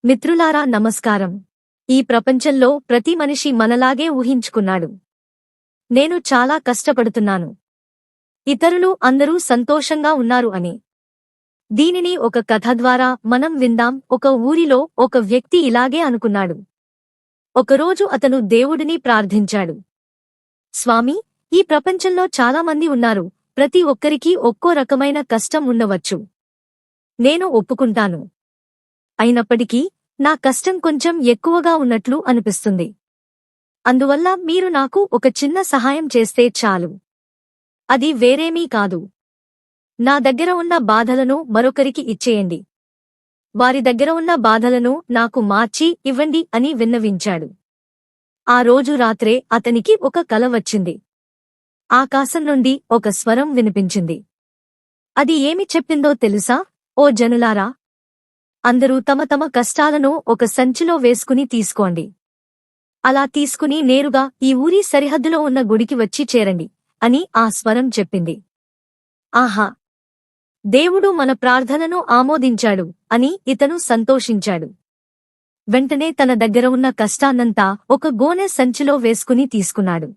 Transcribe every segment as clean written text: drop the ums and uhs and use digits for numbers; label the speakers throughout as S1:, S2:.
S1: మిత్రులారా నమస్కారం. ఈ ప్రపంచంలో ప్రతి మనిషి మనలాగే ఊహించుకున్నాడు. నేను చాలా కష్టపడుతున్నాను. ఇతరులు అందరూ సంతోషంగా ఉన్నారు అని. దీనిని ఒక కథ ద్వారా మనం విందాం. ఒక ఊరిలో ఒక వ్యక్తి ఇలాగే అనుకున్నాడు. ఒకరోజు అతను దేవుడిని ప్రార్థించాడు. స్వామీ, ఈ ప్రపంచంలో చాలామంది ఉన్నారు. ప్రతి ఒక్కరికీ ఒక్కో రకమైన కష్టం ఉండవచ్చు. నేను ఒప్పుకుంటాను. అయినప్పటికీ నా కష్టం కొంచెం ఎక్కువగా ఉన్నట్లు అనిపిస్తుంది. అందువల్ల మీరు నాకు ఒక చిన్న సహాయం చేస్తే చాలు. అది వేరేమీ కాదు. నా దగ్గర ఉన్న బాధలను మరొకరికి ఇచ్చేయండి. వారి దగ్గర ఉన్న బాధలను నాకు మార్చి ఇవ్వండి అని విన్నవించాడు. ఆ రోజు రాత్రే అతనికి ఒక కల వచ్చింది. ఆకాశం నుండి ఒక స్వరం వినిపించింది. అది ఏమి చెప్పిందో తెలుసా? ఓ జనులారా, అందరూ తమ తమ కష్టాలను ఒక సంచిలో వేసుకుని తీసుకోండి. అలా తీసుకుని నేరుగా ఈ ఊరి సరిహద్దులో ఉన్న గుడికి వచ్చి చేరండి అని ఆ స్వరం చెప్పింది. ఆహా! దేవుడు మన ప్రార్థనను ఆమోదించాడు అని ఇతను సంతోషించాడు. వెంటనే తన దగ్గర ఉన్న కష్టాన్నంతా ఒక గోనె సంచిలో వేసుకుని తీసుకున్నాడు.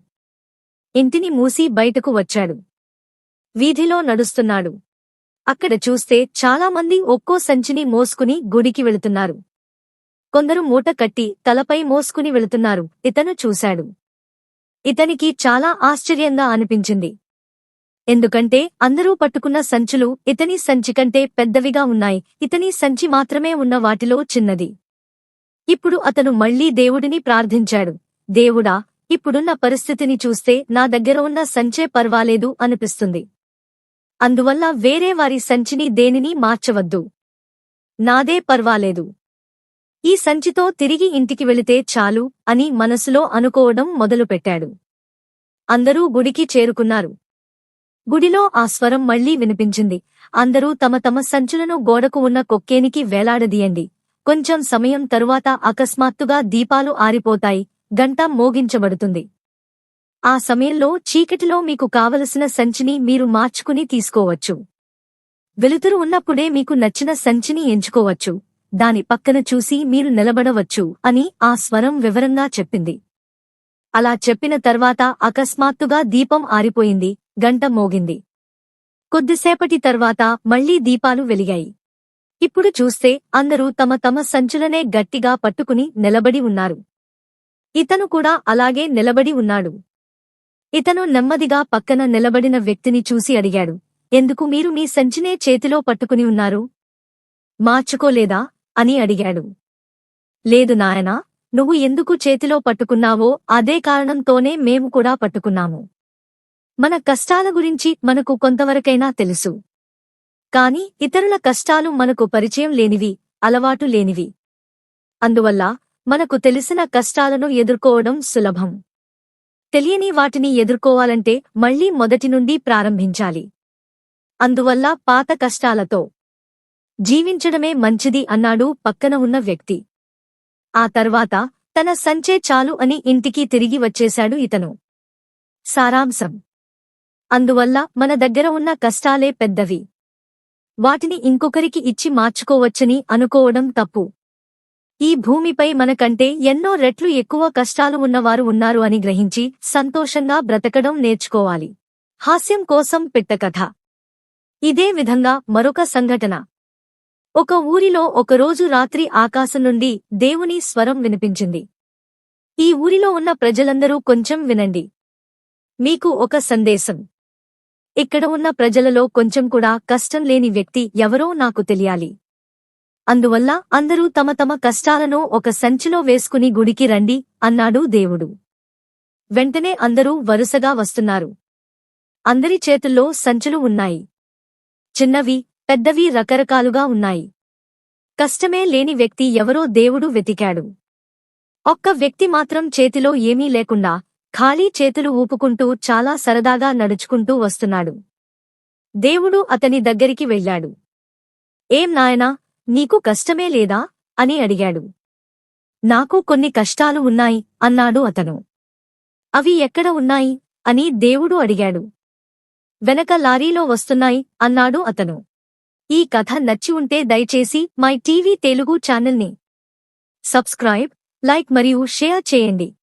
S1: ఇంటిని మూసి బయటకు వచ్చాడు. వీధిలో నడుస్తున్నాడు. అక్కడ చూస్తే చాలామంది ఒక్కో సంచిని మోసుకుని గుడికి వెళుతున్నారు. కొందరు మూట కట్టి తలపై మోసుకుని వెళుతున్నారు. ఇతను చూశాడు. ఇతనికి చాలా ఆశ్చర్యంగా అనిపించింది. ఎందుకంటే అందరూ పట్టుకున్న సంచులు ఇతని సంచి కంటే పెద్దవిగా ఉన్నాయి. ఇతని సంచి మాత్రమే ఉన్న వాటిలో చిన్నది. ఇప్పుడు అతను మళ్లీ దేవుడిని ప్రార్థించాడు. దేవుడా, ఇప్పుడున్న పరిస్థితిని చూస్తే నా దగ్గర ఉన్న సంచే పర్వాలేదు అనిపిస్తుంది. అందువల్ల వేరే వారి సంచిని దేనిని మార్చవద్దు. నాదే పర్వాలేదు. ఈ సంచితో తిరిగి ఇంటికి వెళితే చాలు అని మనసులో అనుకోవడం మొదలుపెట్టాడు. అందరూ గుడికి చేరుకున్నారు. గుడిలో ఆ స్వరం మళ్లీ వినిపించింది. అందరూ తమ తమ సంచులను గోడకు ఉన్న కొక్కేనికి వేలాడదీయండి. కొంచెం సమయం తరువాత అకస్మాత్తుగా దీపాలు ఆరిపోతాయి. గంట మోగించబడుతుంది. ఆ సమయంలో చీకటిలో మీకు కావలసిన సంచిని మీరు మార్చుకుని తీసుకోవచ్చు. వెలుతురు ఉన్నప్పుడే మీకు నచ్చిన సంచిని ఎంచుకోవచ్చు. దాని పక్కన చూసి మీరు నిలబడవచ్చు అని ఆ స్వరం వివరంగా చెప్పింది. అలా చెప్పిన తర్వాత అకస్మాత్తుగా దీపం ఆరిపోయింది. గంట మోగింది. కొద్దిసేపటి తర్వాత మళ్లీ దీపాలు వెలిగాయి. ఇప్పుడు చూస్తే అందరూ తమ తమ సంచులనే గట్టిగా పట్టుకుని నిలబడి ఉన్నారు. ఇతను కూడా అలాగే నిలబడి ఉన్నాడు. ఇతను నెమ్మదిగా పక్కన నిలబడిన వ్యక్తిని చూసి అడిగాడు, ఎందుకు మీరు మీ సంచినే చేతిలో పట్టుకుని ఉన్నారు? మార్చుకోలేదా అని అడిగాడు. లేదు నాయనా, నువ్వు ఎందుకు చేతిలో పట్టుకున్నావో అదే కారణంతోనే మేము కూడా పట్టుకున్నాము. మన కష్టాల గురించి మనకు కొంతవరకైనా తెలుసు. కాని ఇతరుల కష్టాలు మనకు పరిచయం లేనివి, అలవాటు లేనివి. అందువల్ల మనకు తెలిసిన కష్టాలను ఎదుర్కోవడం సులభం. తెలియని వాటిని ఎదుర్కోవాలంటే మళ్లీ మొదటి నుండి ప్రారంభించాలి. అందువల్ల పాత కష్టాలతో జీవించడమే మంచిది అన్నాడు పక్కన ఉన్న వ్యక్తి. ఆ తర్వాత తన సంచే చాలు అని ఇంటికి తిరిగి వచ్చేశాడు ఇతను. సారాంశం: అందువల్ల మన దగ్గర ఉన్న కష్టాలే పెద్దవి. వాటిని ఇంకొకరికి ఇచ్చి మార్చుకోవచ్చని అనుకోవడం తప్పు. ఈ భూమిపై మనకంటే ఎన్నో రెట్లు ఎక్కువ కష్టాలు ఉన్నవారు ఉన్నారు అని గ్రహించి సంతోషంగా బ్రతకడం నేర్చుకోవాలి. హాస్యం కోసం పిట్టకథ. ఇదే విధంగా మరొక సంఘటన. ఒక ఊరిలో ఒకరోజు రాత్రి ఆకాశం నుండి దేవుని స్వరం వినిపించింది. ఈ ఊరిలో ఉన్న ప్రజలందరూ కొంచెం వినండి. మీకు ఒక సందేశం. ఇక్కడ ఉన్న ప్రజలలో కొంచెం కూడా కష్టం లేని వ్యక్తి ఎవరో నాకు తెలియాలి. అందువల్ల అందరూ తమ తమ కష్టాలను ఒక సంచిలో వేసుకుని గుడికి రండి అన్నాడు దేవుడు. వెంటనే అందరూ వరుసగా వస్తున్నారు. అందరి చేతుల్లో సంచులు ఉన్నాయి. చిన్నవి, పెద్దవి రకరకాలుగా ఉన్నాయి. కష్టమే లేని వ్యక్తి ఎవరో దేవుడు వెతికాడు. ఒక్క వ్యక్తి మాత్రం చేతిలో ఏమీ లేకుండా ఖాళీ చేతులు ఊపుకుంటూ చాలా సరదాగా నడుచుకుంటూ వస్తున్నాడు. దేవుడు అతని దగ్గరికి వెళ్ళాడు. ఏం నాయనా, నీకు కష్టమే లేదా అని అడిగాడు. నాకు కొన్ని కష్టాలు ఉన్నాయి అన్నాడు అతను. అవి ఎక్కడ ఉన్నాయి అని దేవుడు అడిగాడు. వెనక లారీలో వస్తున్నాయి అన్నాడు అతను. ఈ కథ నచ్చి ఉంటే దయచేసి మై టీవీ తెలుగు ఛానల్ని సబ్స్క్రైబ్, లైక్ మరియు షేర్ చేయండి.